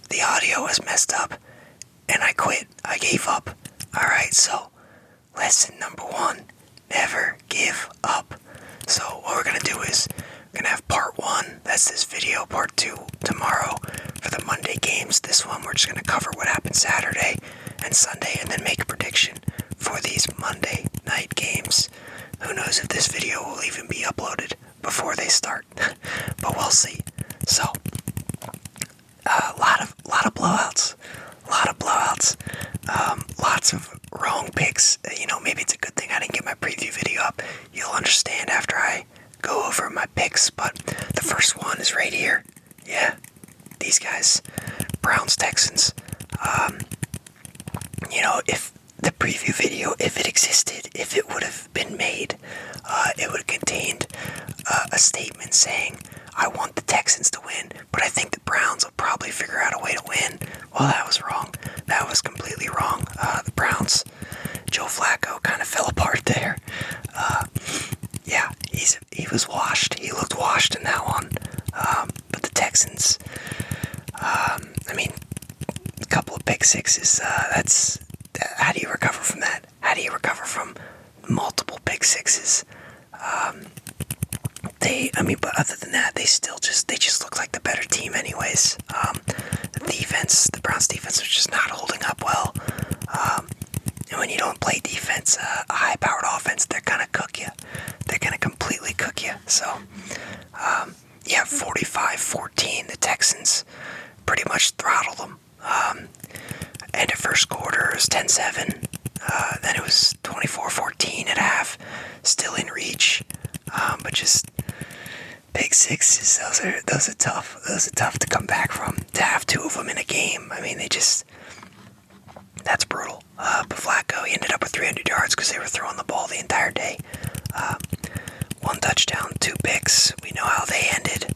the audio was messed up, and I quit. I gave up. Alright, so lesson number 1, never give up. So what we're going to do is, we're going to have part 1, that's this video, part 2 tomorrow for the Monday games. This one we're just going to cover what happened Saturday and Sunday, and then make a prediction for these Monday night games. Who knows if this video will even be uploaded before they start, but we'll see. So, a lot of blowouts, lots of wrong picks. Maybe it's a good thing I didn't get my preview video up. You'll understand after I go over my picks, but the first one is right here. Yeah, these guys, Browns, Texans. If the preview video, if it existed, if it would have been made, it would have contained a statement saying, I want the Texans to win, but I think the Browns will probably figure out a way to win. Well, that was wrong. That was completely wrong. The Browns, Joe Flacco kind of fell apart there. Yeah, he was washed. He looked washed in that one. But the Texans, a couple of pick sixes, how do you recover from that? How do you recover from multiple pick sixes? But other than that, they just look like the better team anyways. The Browns defense was just not holding up well. And when you don't play defense, a high-powered offense, they're gonna cook you. They're gonna completely cook you. So, 45-14, the Texans pretty much throttled them. End of first quarter, it was 10-7. Then it was 24-14 at half, still in reach. But just pick sixes, those are tough. Those are tough to come back from. To have 2 of them in a game, that's brutal. But Flacco, he ended up with 300 yards because they were throwing the ball the entire day. 1 touchdown, 2 picks. We know how they ended.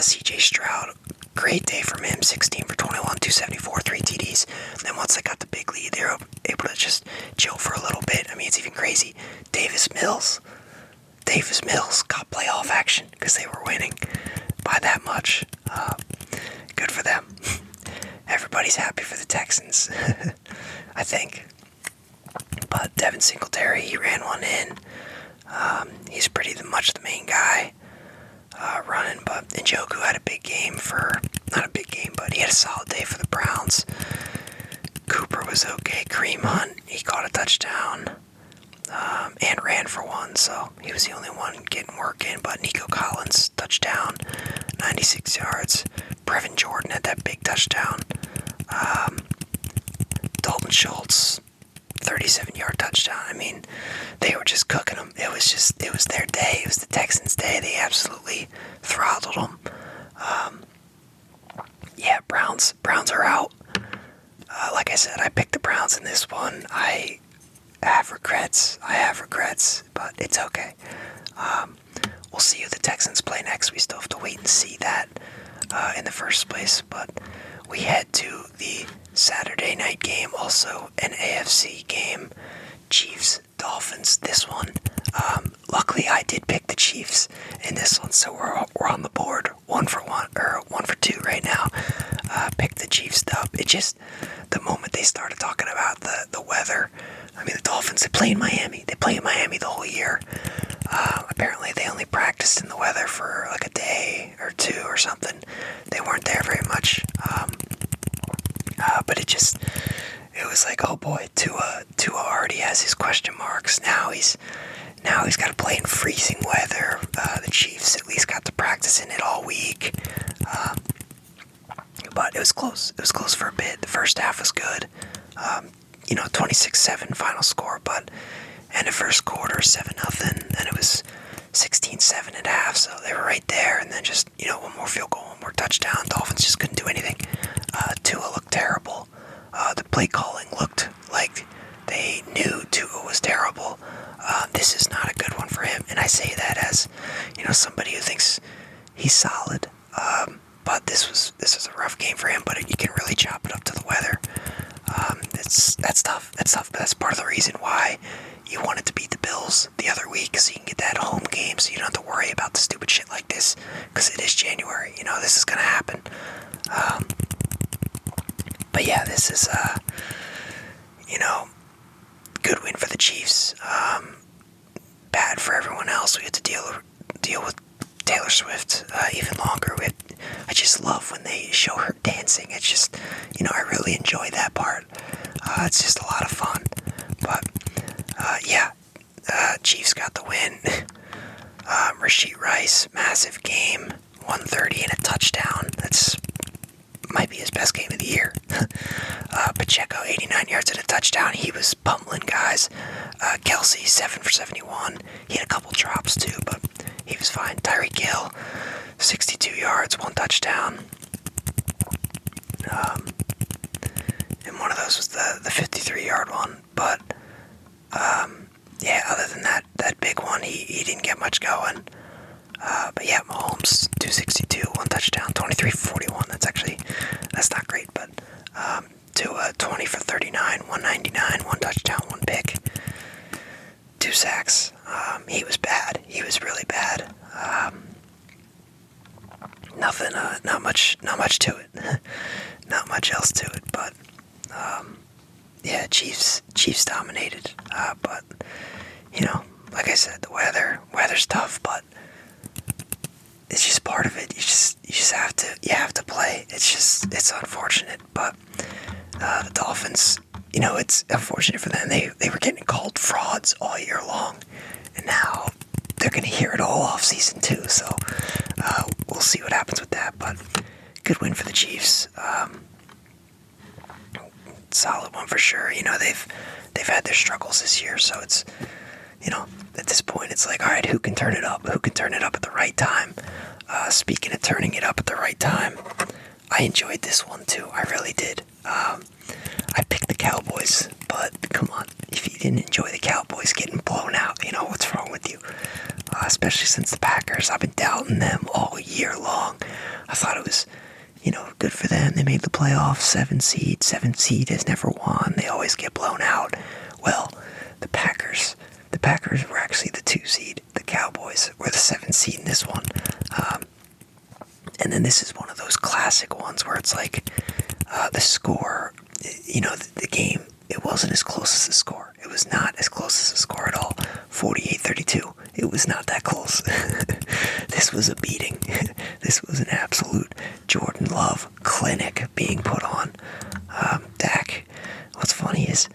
C.J. Stroud, great day from him, 16 for 21, 274, 3 TDs. And then once they got the big lead, they were able to just chill for a little bit. It's even crazy. Davis Mills got playoff action because they were winning by that much. Good for them. Everybody's happy for the Texans, I think. But Devin Singletary, he ran one in. He's pretty much the main guy running, but Njoku had a big game not a big game, but he had a solid day for the Browns. Cooper was okay. Kareem Hunt, he caught a touchdown. And ran for 1, so he was the only one getting work in. But Nico Collins, touchdown, 96 yards. Brevin Jordan had that big touchdown. Dalton Schultz, 37-yard touchdown. They were just cooking them. It was their day. It was the Texans' day. They absolutely throttled them. Browns are out. Like I said, I picked the Browns in this one. I have regrets, but it's okay. We'll see who the Texans play next. We still have to wait and see that in the first place. But we head to the Saturday night game, also an AFC game. Chiefs, Dolphins, this one. Luckily, I did pick the Chiefs in this one, so we're on the board 1 for 2 right now. Picked the Chiefs up. It just, the moment they started talking about the weather, the Dolphins, they play in Miami. They play in Miami the whole year. Apparently, they only practiced in the weather for like a day or 2 or something. They weren't there very much. But it was like, oh boy, Tua already has his question marks. Now he's got to play in freezing weather. The Chiefs at least got to practice in it all week. But it was close. It was close for a bit. The first half was good. 26-7 final score, but end of first quarter, 7-0. Then it was 16-7 at half, so they were right there. And then just, one more field goal, one more touchdown. Dolphins just couldn't do anything. Tua looked terrible. The play calling looked like they knew Tua was terrible. This is not a good one for him, and I say that as, somebody who thinks he's solid. But this was a rough game for him, but you can really chop it up to the weather. That's tough. But that's part of the reason why you wanted to beat the Bills the other week, so you can get that home game, so you don't have to worry about the stupid shit like this, because it is January. This is going to happen. But yeah, this is, good win for the Chiefs. Bad for everyone else. We had to deal with Taylor Swift even longer. I just love when they show her dancing. It's just, I really enjoy that part. It's just a lot of fun. But, Chiefs got the win. Rashee Rice, massive game. 130 and a touchdown. That's might be his best game of the year. Pacheco, 89 yards and a touchdown. He was pummeling guys. Kelsey, 7 for 71. He had a couple drops too, but he was fine. Tyreek Hill, 62 yards, 1 touchdown. And one of those was the 53-yard one. But, other than that big one, he didn't get much going. But yeah, Mahomes, 262, 1 touchdown, 23 for 41. That's not great, but 20 for 39, 199, 1 touchdown, 1 pick, 2 sacks. He was bad. He was really bad. Nothing, not much to it. Not much else to it, but Chiefs dominated. But like I said, the weather's tough, but it's just part of it. You just have to play. It's unfortunate, but the Dolphins, it's unfortunate for them. They were getting called frauds all year long, and now they're gonna hear it all off season 2. So we'll see what happens with that. But good win for the Chiefs. Solid one for sure. They've had their struggles this year, so it's at this point it's like, all right, who can turn it up? Who can turn it up at the right time? Speaking of turning it up at the right time, I enjoyed this one too. I really did. I picked the Cowboys, but come on, if you didn't enjoy the Cowboys getting blown out, what's wrong with you? Especially since the Packers, I've been doubting them all year long. I thought it was, good for them. They made the playoffs, 7 seed. 7 seed has never won. They always get blown out. Well, the Packers were actually the 2 seed. The Cowboys were the 7 seed in this one. And then this is one of those classic ones where it's like the score, the game, it wasn't as close as the score. It was not as close as the score at all. 48-32. It was not that close. This was a beating. This was an absolute Jordan Love clinic being put on. Dak, what's funny is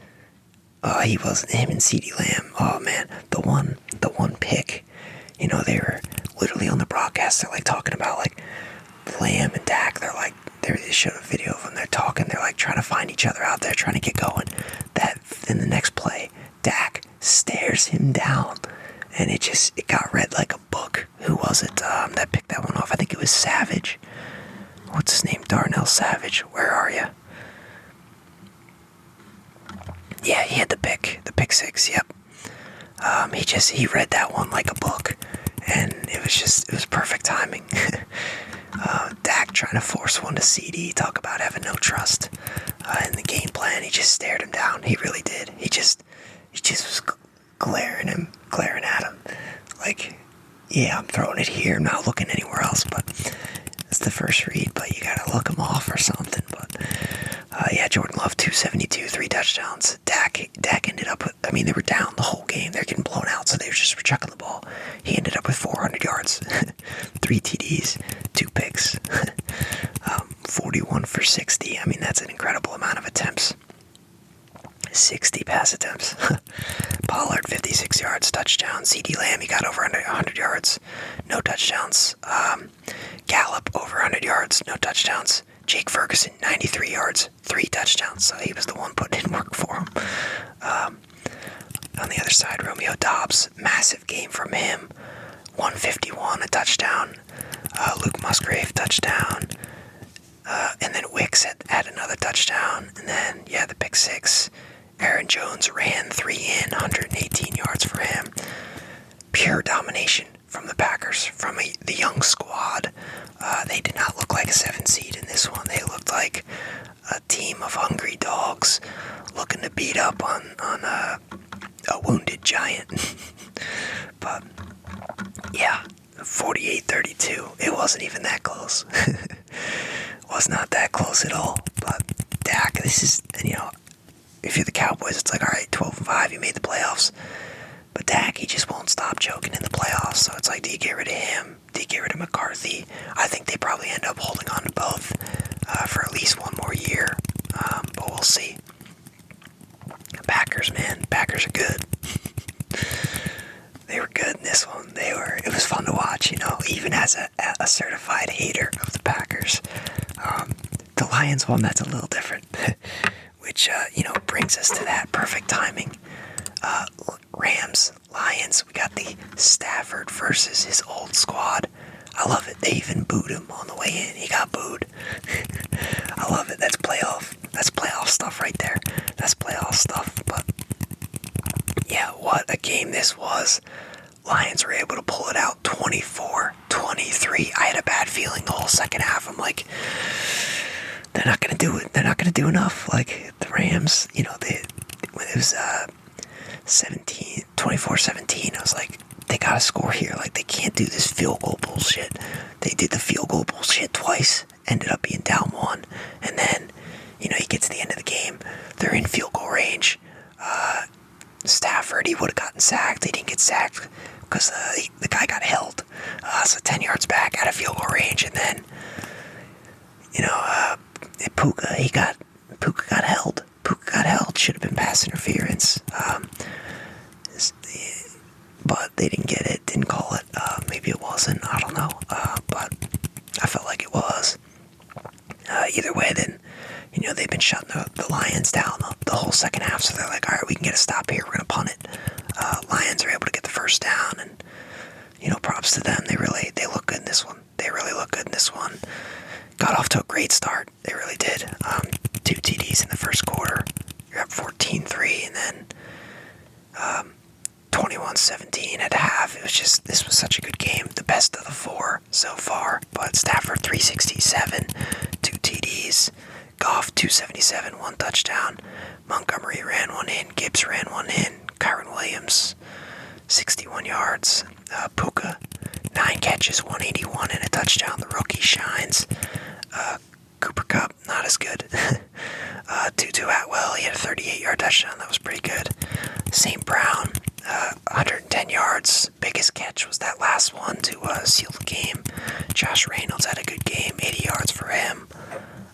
he wasn't, him and CeeDee Lamb. Oh man, the one pick. They were literally on the broadcast. They're like talking about like Lamb and Dak. They showed a video of them. They're talking. They're like trying to find each other out there, trying to get going. That in the next play, Dak stares him down, and it got read like a book. Who was it that picked that one off? I think it was Savage. What's his name? Darnell Savage. Where are you? Yeah, he had the pick 6. Yep. He read that one like a book, and it was perfect timing. Dak trying to force one to CD, talk about having no trust in the game plan. He just stared him down. He really did. He just was glaring at him. Like, yeah, I'm throwing it here. I'm not looking anywhere else, but it's the first read, but you gotta look him off or something. But Jordan Love, 272, 3 touchdowns. Dak ended up with, they were down the whole game. They're getting blown out, so they were just chucking the ball. He ended up with 400 yards, 3 TDs, 2 picks, 41 for 60. That's an incredible amount of attempts. 60 pass attempts. Pollard, 56 yards, touchdown. CeeDee Lamb, he got over 100 yards, no touchdowns. Gallup, over 100 yards, no touchdowns. Jake Ferguson, 93 yards, 3 touchdowns, so he was the one putting in work for him. On the other side, Romeo Doubs, massive game from him, 151, a touchdown. Luke Musgrave, touchdown. And then Wicks had another touchdown. And then, the pick 6. Aaron Jones ran 3 in, 118 yards for him. Pure domination from the Packers, from the young squad. They did not look like a 7 seed in this one. They looked like a team of hungry dogs looking to beat up on a wounded giant. But, 48-32. It wasn't even that close. It was not that close at all. But Dak, this is, if you're the Cowboys, it's like, all right, 12-5, you made the playoffs. But Dak, he just won't stop choking in the playoffs. So it's like, do you get rid of him? Do you get rid of McCarthy? I think they probably end up holding on to both for at least one more year. But we'll see. Packers, man. Packers are good. They were good in this one. It was fun to watch, even as a certified hater of the Packers. The Lions one, that's a little different. Which, brings us to that perfect timing. Rams, Lions, we got the Stafford versus his old squad. I love it. They even booed him on the way in. He got booed. I love it. That's playoff stuff right there. That's playoff stuff. But yeah, what a game this was. Lions were able to pull it out 24-23. I had a bad feeling the whole second half. I'm like, they're not going to do it. They're not going to do enough. Like, the Rams, when it was 24-17, I was like, they got to score here. Like, they can't do this field goal bullshit. They did the field goal bullshit twice, ended up being down one. And then, you get to the end of the game, they're in field goal range. Stafford, he would have gotten sacked. He didn't get sacked because the guy got held. So 10 yards back out of field goal range. And then, Puka got held. Puka got held. Should have been pass interference. But they didn't get it. Didn't call it. Maybe it wasn't. I don't know. But I felt like it was. Either way, then, they've been shutting the Lions down the whole second half. So they're like, all right, we can get a stop here. We're going to punt it. Lions are able to get the first down. And, props to them. They look good in this one. They really look good in this one. Got off to a great start. They really did. 2 TDs in the first quarter. You're up 14-3, and then 21-17 at half. This was such a good game. The best of the 4 so far. But Stafford 367, 2 TDs. Goff 277, 1 touchdown. Montgomery ran 1 in. Gibbs ran 1 in. Kyron Williams 61 yards. Puka 9 catches, 181 and a touchdown. The rookie shines. Cooper Kupp, not as good. Tutu Atwell, he had a 38-yard touchdown. That was pretty good. St. Brown, 110 yards. Biggest catch was that last one to seal the game. Josh Reynolds had a good game, 80 yards for him.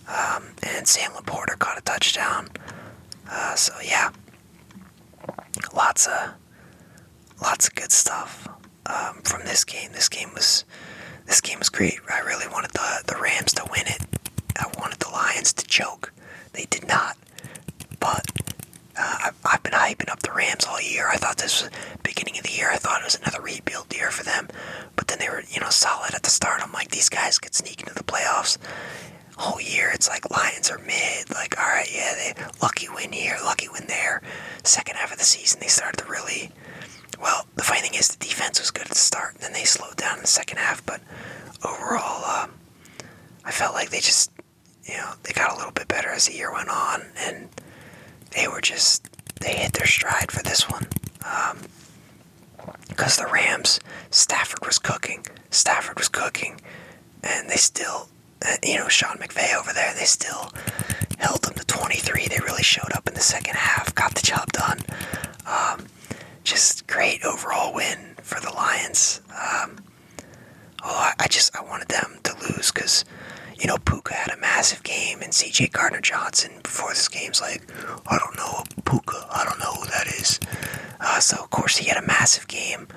And Sam Laporta caught a touchdown. So yeah, lots of good stuff from this game. This game was great. I really wanted the Rams to win it. I wanted the Lions to choke. They did not. But I've been hyping up the Rams all year. I thought this was beginning of the year. I thought it was another rebuild year for them. But then they were, solid at the start. I'm like, these guys could sneak into the playoffs. Whole year, it's like Lions are mid. Like, all right, yeah, they lucky win here, lucky win there. Second half of the season, they started to really. Well, the funny thing is the defense was good at the start, and then they slowed down in the second half. But overall, I felt like they just, they got a little bit better as the year went on, and they hit their stride for this one. Because the Rams, Stafford was cooking, and they still, Sean McVay over there, they still held them to 23. They really showed up in the second half, got the job done. Just great overall win for the Lions. Although I wanted them to lose because, Puka had a massive game, and C.J. Gardner-Johnson before this game's like, I don't know Puka, I don't know who that is. So of course he had a massive game.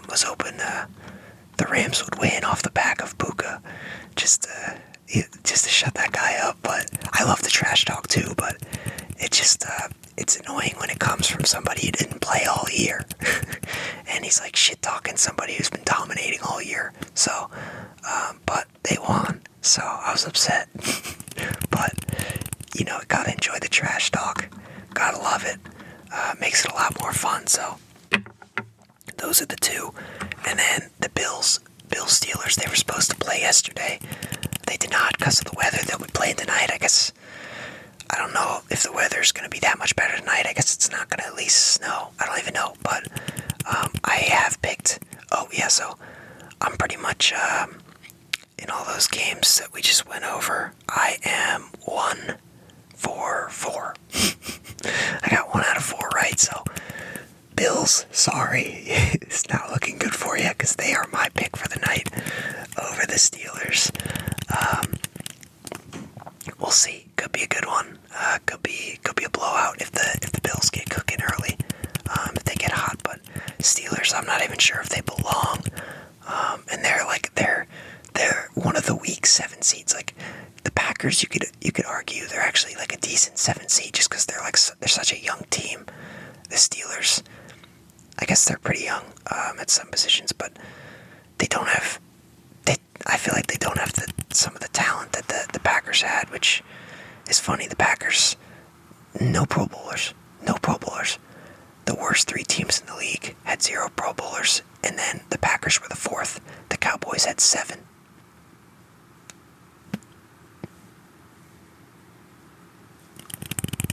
Was hoping the Rams would win off the back of Puka, just to shut that guy up. But I love the trash talk too. But it just it's annoying when it comes from somebody who didn't play all year, and he's like shit talking somebody who's been dominating all year. So, but they won, so I was upset. But gotta enjoy the trash talk. Gotta love it. Makes it a lot more fun. So those are the two. And then the Bills Steelers, they were supposed to play yesterday. They did not because of the weather. That we played tonight. I guess, I don't know if the weather's going to be that much better tonight. I guess it's not going to at least snow. I don't even know. But I have picked, so I'm pretty much, in all those games that we just went over, I am 1-3-1 sorry, it's not looking good for you because they are my pick for the night over the Steelers. We'll see. Could be a good one. Could be a blowout if the Bills get cooking early. If they get hot, but Steelers, I'm not even sure if they belong. And they're one of the weak 7 seeds. Like the Packers, you could argue they're actually like a decent 7 seed just because they're such a young team. The Steelers, I guess they're pretty young at some positions, but they don't have. I feel like they don't have some of the talent that the Packers had, which is funny. The Packers, no Pro Bowlers. The worst 3 teams in the league had 0 Pro Bowlers, and then the Packers were the 4th. The Cowboys had 7.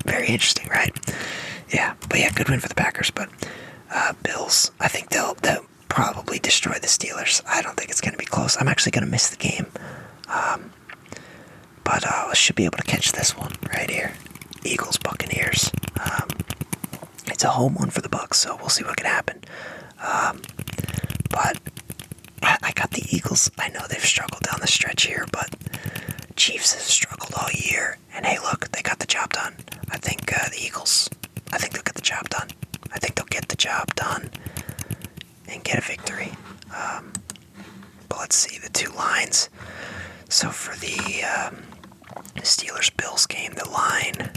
Very interesting, right? Yeah, but yeah, good win for the Packers, but Bills, I think they'll probably destroy the Steelers. I don't think it's going to be close. I'm actually going to miss the game. But I should be able to catch this one right here. Eagles, Buccaneers. It's a home one for the Bucs, so we'll see what can happen. But I got the Eagles. I know they've struggled down the stretch here, but Chiefs have struggled all year. And hey, look, they got the job done. I think the Eagles, I think they'll get the job done. I think they'll get the job done and get a victory. But let's see the 2 lines. So for the Steelers-Bills game, the line,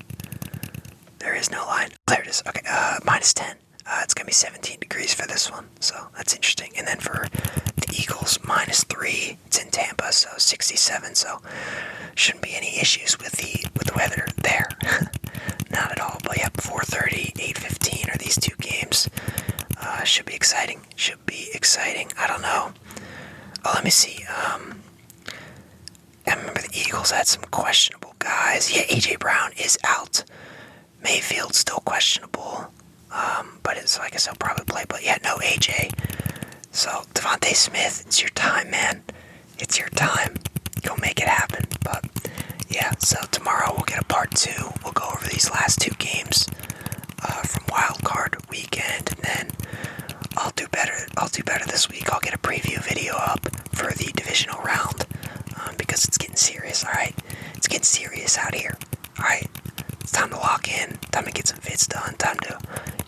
there is no line. There it is. Okay, -10. It's going to be 17 degrees for this one, so that's interesting. And then for the Eagles, -3. It's in Tampa, so 67. So shouldn't be any issues with the weather there. Not at all. But yeah, 4:30, 8:15 are these 2 games. Should be exciting. I don't know. Oh, let me see. I remember the Eagles had some questionable guys. Yeah, A.J. Brown is out. Mayfield's still questionable. But so I guess he'll probably play. But yeah, no A.J. So, Devontae Smith, it's your time, man. It's your time. Go make it happen. But yeah, so tomorrow we'll get a part 2. We'll go over these last 2 games from Wildcard weekend, and then I'll do better this week. I'll get a preview video up for the divisional round because it's getting serious, alright? It's getting serious out here, alright? It's time to lock in, time to get some vids done, time to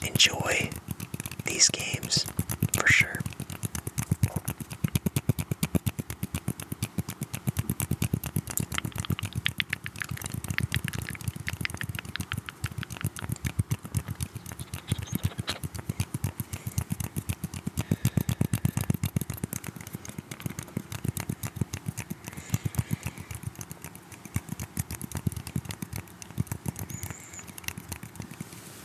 enjoy these games.